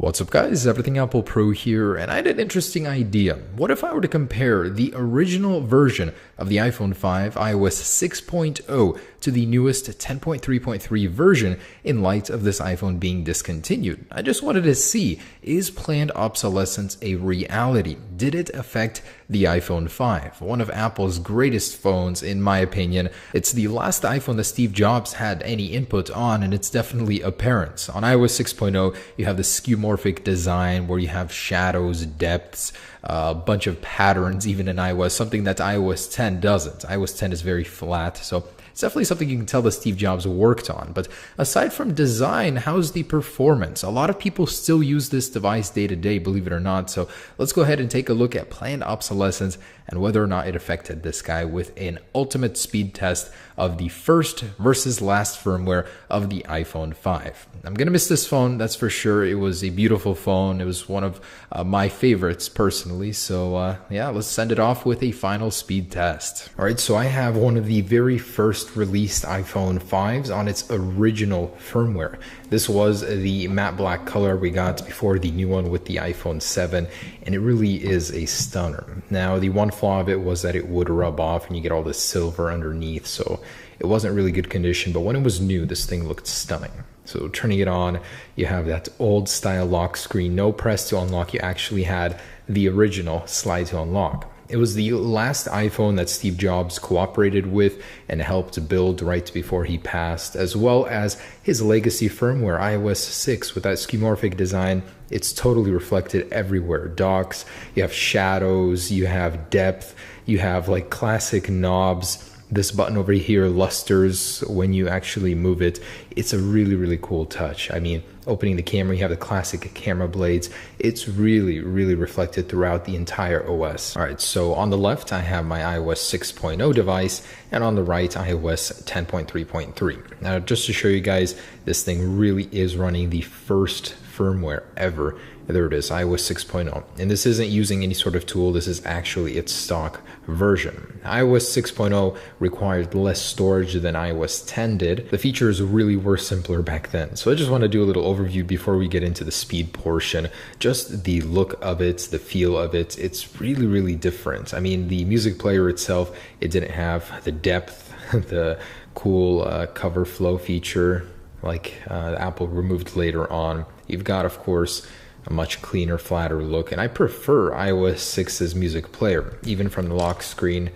What's up guys, Everything Apple Pro here, and I had an interesting idea. What if I were to compare the original version of the iPhone 5, iOS 6.0, to the newest 10.3.3 version in light of this iPhone being discontinued? I just wanted to see, is planned obsolescence a reality? Did it affect the iPhone 5? One of Apple's greatest phones, in my opinion. It's the last iPhone that Steve Jobs had any input on, and it's definitely apparent. On iOS 6.0, you have the skeuomorphic design where you have shadows, depths, a bunch of patterns even in iOS, something that iOS 10 doesn't. iOS 10 is very flat, so it's definitely something you can tell that Steve Jobs worked on. But aside from design, how's the performance? A lot of people still use this device day to day, believe it or not. So let's go ahead and take a look at planned obsolescence and whether or not it affected this guy with an ultimate speed test of the first versus last firmware of the iPhone 5. I'm going to miss this phone, that's for sure. It was a beautiful phone. It was one of my favorites personally. So yeah, let's send it off with a final speed test. All right, so I have one of the very first released iPhone 5s on its original firmware. This was the matte black color we got before the new one with the iPhone 7, and it really is a stunner. Now, the one flaw of it was that it would rub off and you get all this silver underneath, so it wasn't really good condition, but when it was new, this thing looked stunning. So turning it on, you have that old style lock screen, no press to unlock. You actually had the original slide to unlock. It was the last iPhone that Steve Jobs cooperated with and helped build right before he passed, as well as his legacy firmware, iOS 6, with that skeuomorphic design. It's totally reflected everywhere. Docks, you have shadows, you have depth, you have like classic knobs. This button over here lusters when you actually move it. It's a really, really cool touch. I mean, opening the camera, you have the classic camera blades. It's really, really reflected throughout the entire OS. All right, so on the left, I have my iOS 6.0 device, and on the right, iOS 10.3.3. Now, just to show you guys, this thing really is running the first firmware ever. There it is, iOS 6.0. And this isn't using any sort of tool. This is actually its stock version. iOS 6.0 required less storage than iOS 10 did. The features really were simpler back then. So I just want to do a little overview before we get into the speed portion. Just the look of it, the feel of it, it's really, really different. I mean, the music player itself, it didn't have the depth, the cool cover flow feature like Apple removed later on. You've got, of course, a much cleaner, flatter look, and I prefer iOS 6's music player. Even from the lock screen,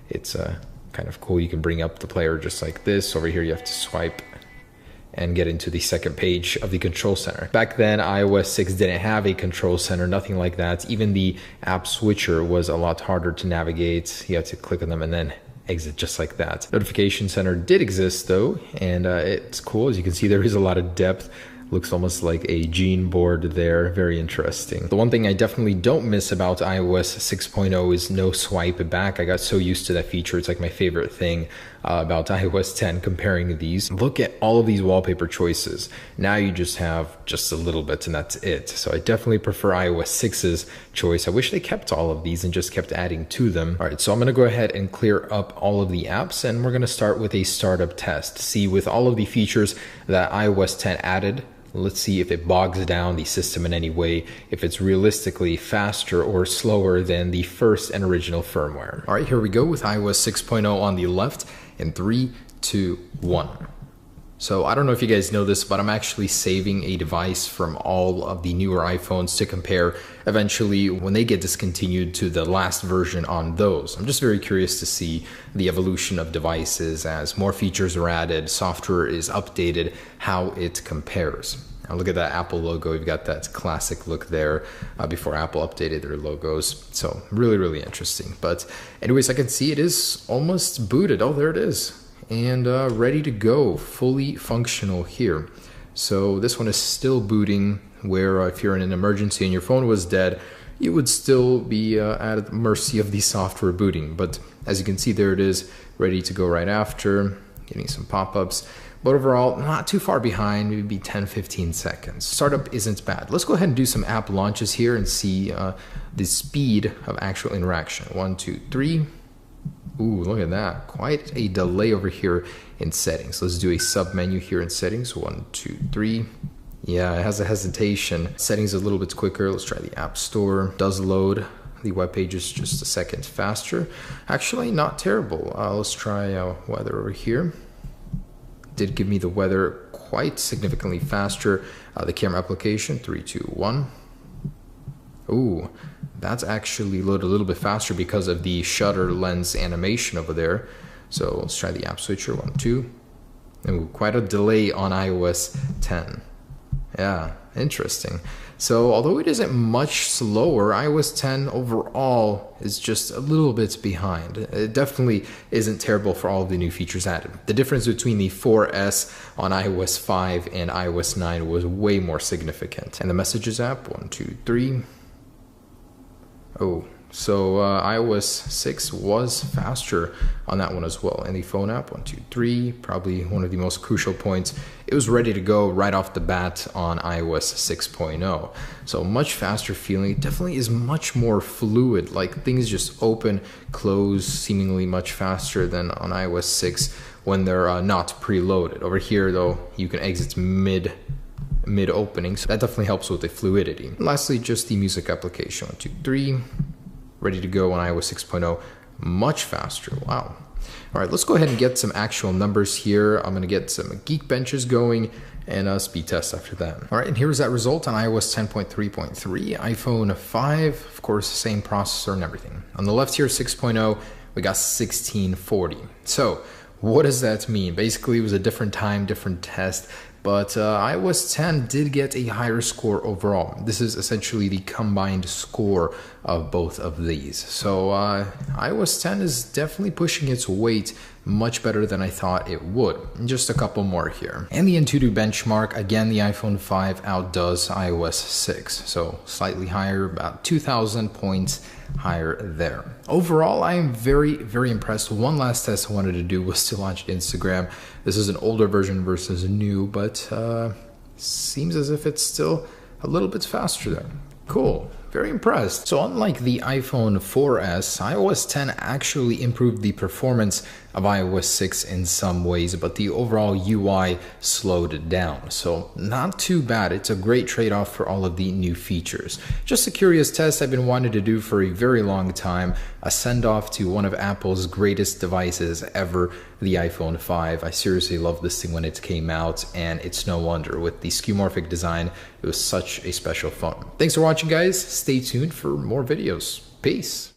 it's kind of cool. You can bring up the player just like this. Over here, you have to swipe and get into the second page of the control center. Back then, iOS 6 didn't have a control center, nothing like that. Even the app switcher was a lot harder to navigate. You had to click on them and then exit just like that. Notification center did exist though, and it's cool. As you can see, there is a lot of depth. Looks almost like a gene board there. Very interesting. The one thing I definitely don't miss about iOS 6.0 is no swipe back. I got so used to that feature. It's like my favorite thing about iOS 10 comparing these. Look at all of these wallpaper choices. Now you just have just a little bit and that's it. So I definitely prefer iOS 6's choice. I wish they kept all of these and just kept adding to them. All right, so I'm gonna go ahead and clear up all of the apps, and we're gonna start with a startup test. See, with all of the features that iOS 10 added, let's see if it bogs down the system in any way, if it's realistically faster or slower than the first and original firmware. All right, here we go with iOS 6.0 on the left in 3, 2, 1. So I don't know if you guys know this, but I'm actually saving a device from all of the newer iPhones to compare eventually when they get discontinued to the last version on those. I'm just very curious to see the evolution of devices as more features are added, software is updated, how it compares. Now look at that Apple logo. You've got that classic look there before Apple updated their logos. So really, really interesting. But anyways, I can see it is almost booted. Oh, there it is. And ready to go, fully functional here. So this one is still booting, where if you're in an emergency and your phone was dead, you would still be at the mercy of the software booting. But as you can see, there it is, ready to go right after, getting some pop-ups. But overall, not too far behind, maybe 10-15 seconds. Startup isn't bad. Let's go ahead and do some app launches here and see the speed of actual interaction. 1, 2, 3. Ooh, look at that. Quite a delay over here in settings. Let's do a sub menu here in settings. 1, 2, 3. Yeah, it has a hesitation. Settings a little bit quicker. Let's try the App Store. Does load. The web page is just a second faster. Actually, not terrible. Let's try weather over here. Did give me the weather quite significantly faster. The camera application, 3, 2, 1. Ooh, that's actually loaded a little bit faster because of the shutter lens animation over there. So let's try the app switcher, 1, 2. Ooh, quite a delay on iOS 10. Yeah, interesting. So although it isn't much slower, iOS 10 overall is just a little bit behind. It definitely isn't terrible for all of the new features added. The difference between the 4S on iOS 5 and iOS 9 was way more significant. And the Messages app, 1, 2, 3. Oh, so iOS 6 was faster on that one as well. And the phone app, 1, 2, 3, probably one of the most crucial points. It was ready to go right off the bat on iOS 6.0. So much faster feeling. It definitely is much more fluid. Like things just open, close seemingly much faster than on iOS 6 when they're not preloaded. Over here though, you can exit mid opening. So that definitely helps with the fluidity. And lastly, just the music application, 1, 2, 3. Ready to go on iOS 6.0, much faster. Wow. All right, let's go ahead and get some actual numbers here. I'm gonna get some Geekbenches going and a speed test after that. All right, and here's that result on iOS 10.3.3, iPhone 5, of course, same processor and everything. On the left here, 6.0, we got 1640. So what does that mean? Basically, it was a different time, different test. But iOS 10 did get a higher score overall. This is essentially the combined score of both of these. So iOS 10 is definitely pushing its weight much better than I thought it would. Just a couple more here. And the Antutu benchmark, again, the iPhone 5 outdoes iOS 6. So slightly higher, about 2,000 points higher there. Overall, I am very, very impressed. One last test I wanted to do was to launch Instagram. This is an older version versus a new, but seems as if it's still a little bit faster there. Cool. Very impressed. So unlike the iPhone 4S, iOS 10 actually improved the performance of iOS 6 in some ways, but the overall UI slowed it down. So not too bad. It's a great trade-off for all of the new features. Just a curious test I've been wanting to do for a very long time, a send-off to one of Apple's greatest devices ever, the iPhone 5. I seriously loved this thing when it came out, and it's no wonder. With the skeuomorphic design, it was such a special phone. Thanks for watching, guys. Stay tuned for more videos. Peace.